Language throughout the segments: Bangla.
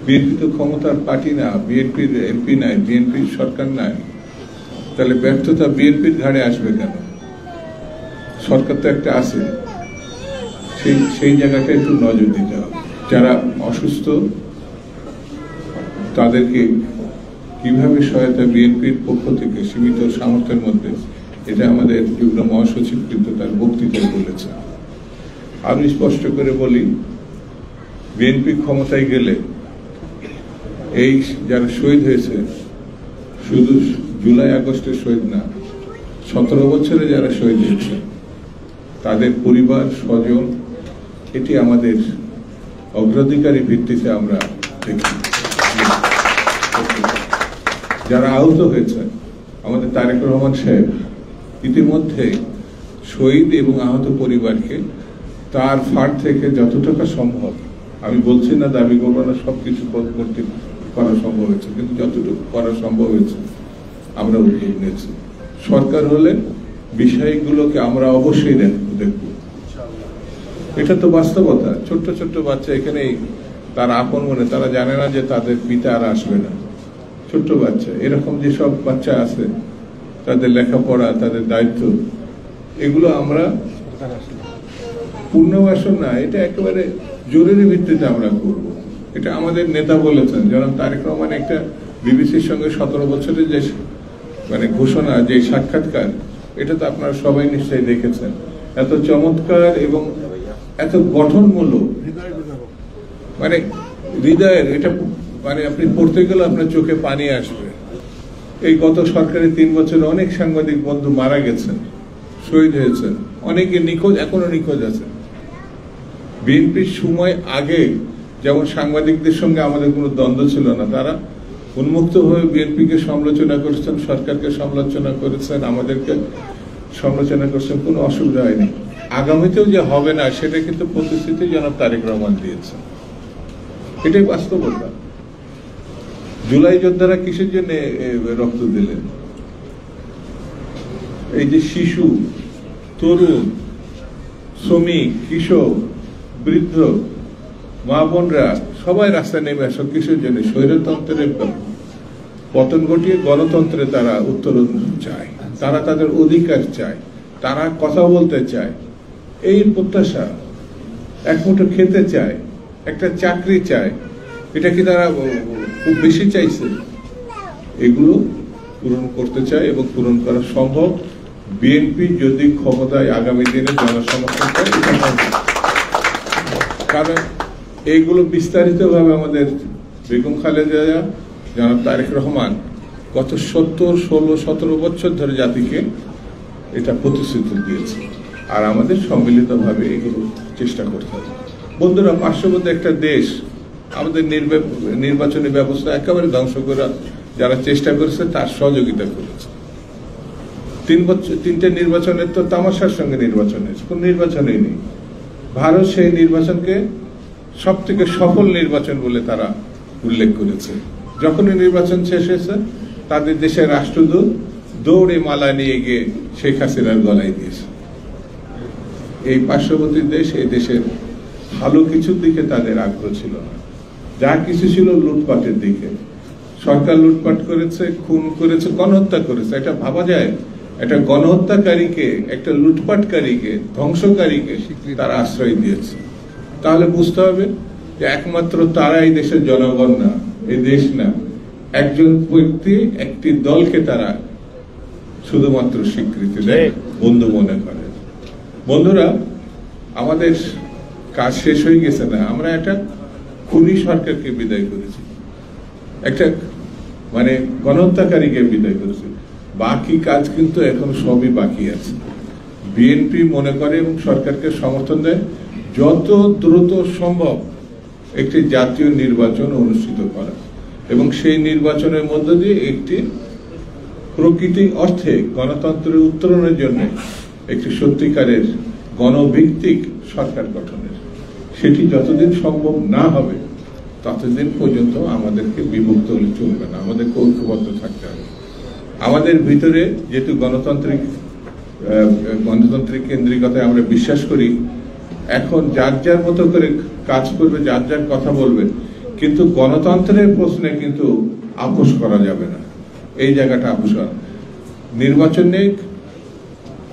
বিএনপি তো ক্ষমতার পার্টি না, বিএনপির এমপি নাই, বিএনপির সরকার নাই, তাহলে ব্যর্থতা বিএনপির ঘাড়ে আসবে কেন? সরকার তো একটা আছে, সেই জায়গাটা একটু নজর দিতে হবে। যারা অসুস্থ তাদেরকে কিভাবে সহায়তা বিএনপির পক্ষ থেকে সীমিত সামর্থ্যের মধ্যে, এটা আমাদের যুগ্ম মহাসচিব কিন্তু তার বক্তৃতায় বলেছে। আরো স্পষ্ট করে বলি, বিএনপি ক্ষমতায় গেলে এই যারা শহীদ হয়েছে, শুধু জুলাই আগস্টের শহীদ না, 17 বছরে যারা শহীদ হয়েছে তাদের পরিবার স্বজন, এটি আমাদের অগ্রাধিকারী ভিত্তিতে আমরা দেখি। যারা আহত হয়েছে, আমাদের তারেক রহমান সাহেব ইতিমধ্যে শহীদ এবং আহত পরিবারকে তার ফান্ড থেকে যত টাকা সম্ভব, আমি বলছি না দাবি করবো না সবকিছু করতে করা সম্ভব হয়েছে, কিন্তু যতটুকু করা সম্ভব হয়েছে আমরা উদ্যোগ নিয়েছি। সরকার হলে বিষয়গুলোকে আমরা অবশ্যই দেখব। এটা তো বাস্তবতা। ছোট্ট ছোট্ট বাচ্চা এখানেই, তার আপন মনে তারা জানে না যে তাদের পিতা আর আসবে না। ছোট্ট বাচ্চা, এরকম যেসব বাচ্চা আছে তাদের লেখাপড়া, তাদের দায়িত্ব, এগুলো আমরা পুনর্বাসন না, এটা একেবারে জরুরি ভিত্তিতে আমরা করব। এটা আমাদের নেতা বলেছেন, যেমন তারেক রহমান একটা বিবিসির সঙ্গে 17 বছরের যে ঘোষণা, যে সাক্ষাৎকার, এটা তো আপনারা সবাই নিশ্চয়ই দেখেছেন। এত চমৎকার এবং এত গঠনমূলক, হৃদয়ের, এটা আপনি পড়তে গেলে আপনার চোখে পানি আসবে। এই গত সরকারের 3 বছরে অনেক সাংবাদিক বন্ধু মারা গেছেন, শহীদ হয়েছেন, অনেকে নিখোঁজ, এখনো নিখোঁজ আছেন। বিএনপির সময় আগে যেমন সাংবাদিকদের সঙ্গে আমাদের কোনো দ্বন্দ্ব ছিল না, তারা উন্মুক্তভাবে বিএনপিকে সমালোচনা করেছেন, সরকারকে সমালোচনা করেছেন, আমাদেরকে সমালোচনা করেছেন, কোনো অসুবিধা হয়নি। আগামীতেও যে হবে না সেটা কিন্তু প্রতিশ্রুতি জনাব তারেক রহমান দিয়েছেন, এটাই বাস্তবতা। জুলাই যোদ্ধারা কিসের জন্য রক্ত দিলেন? এই যে শিশু, তরুণ, শ্রমিক, কিশোর, বৃদ্ধ, মা বোনরা সবাই রাস্তায় নেমে আসো কিসের জন্য? স্বৈরতন্ত্রের পতন ঘটিয়ে গণতন্ত্রে তারা উত্তরণ চায়, তারা তাদের অধিকার চায়, তারা কথা বলতে চায়, এই প্রত্যাশা। এক মুঠো খেতে চায়, একটা চাকরি চায়, এটা কি তারা খুব বেশি চাইছে? এগুলো পূরণ করতে চায় এবং পূরণ করা সম্ভব বিএনপি যদি ক্ষমতায় আগামী দিনে জনসমর্থন পায়। কারণ এইগুলো বিস্তারিতভাবে আমাদের বেগম খালেদা জিয়া, জনাব তারেক রহমান গত 16-17 বছর ধরে জাতিকে এটা প্রতিশ্রুতি দিয়েছে, আর আমাদের সম্মিলিতভাবে এগুলো চেষ্টা করতে হবে। বন্ধুরা, পার্শ্ববর্তী একটা দেশ আমাদের নির্বাচনী ব্যবস্থা একেবারে ধ্বংস করার যারা চেষ্টা করেছে তার সহযোগিতা করেছে। 3 নির্বাচনের তো তামাশার সঙ্গে নির্বাচন হয়েছে, কোন নির্বাচনই নেই। ভারত সেই নির্বাচনকে সব থেকে সফল নির্বাচন বলে তারা উল্লেখ করেছে। যখনই নির্বাচন শেষ হয়েছে, তাদের দেশের রাষ্ট্রদূত দৌড়ে মালা নিয়ে গিয়ে শেখ হাসিনার গলায় দিয়েছে। এই পার্শ্ববর্তী দেশ, এই দেশের ভালো কিছুর দিকে তাদের আগ্রহ ছিল না, যা কিছু ছিল লুটপাটের দিকে। সরকার লুটপাট করেছে, খুন করেছে, গণহত্যা করেছে। এটা ভাবা যায়, একটা গণহত্যাকারীকে, একটা লুটপাটকারীকে, ধ্বংসকারীকে তারা আশ্রয় দিয়েছে। তাহলে বুঝতে হবে যে একমাত্র তারা এই দেশের জনগণ না, এই দেশ না, একজন ব্যক্তি, একটি দলকে তারা শুধুমাত্র স্বীকৃতি দেয়, বন্ধু মনে করে। বন্ধুরা, আমাদের কাজ শেষ হয়ে গেছে না। আমরা একটা খুনি সরকারকে বিদায় করেছি, একটা গণহত্যাকারীকে বিদায় করেছি। বাকি কাজ কিন্তু এখন সবই বাকি আছে। বিএনপি মনে করে এবং সরকারকে সমর্থন দেয় যত দ্রুত সম্ভব একটি জাতীয় নির্বাচন অনুষ্ঠিত করা, এবং সেই নির্বাচনের মধ্য দিয়ে একটি প্রকৃতি অর্থে গণতন্ত্রের উত্তরণের জন্য একটি সত্যিকারের গণভিত্তিক সরকার গঠনের। সেটি যতদিন সম্ভব না হবে ততদিন পর্যন্ত আমাদেরকে বিভক্ত হলে চলবে না, আমাদেরকে ঐক্যবদ্ধ থাকতে হবে। আমাদের ভিতরে যেহেতু গণতান্ত্রিক কেন্দ্রিকতায় আমরা বিশ্বাস করি, এখন যার যার মতো করে কাজ করবে, যার যার কথা বলবে, কিন্তু গণতন্ত্রের প্রশ্নে কিন্তু আপোষ করা যাবে না। এই জায়গাটা আপোষ করা, নির্বাচনে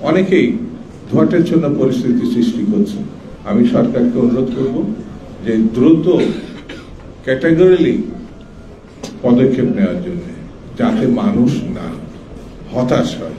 অনেকেই ভোটের জন্য পরিস্থিতি সৃষ্টি করছে। আমি সরকারকে অনুরোধ করব যে দ্রুত ক্যাটাগরিলি পদক্ষেপ নেওয়ার জন্য, যাতে মানুষ না হতাশ হয়।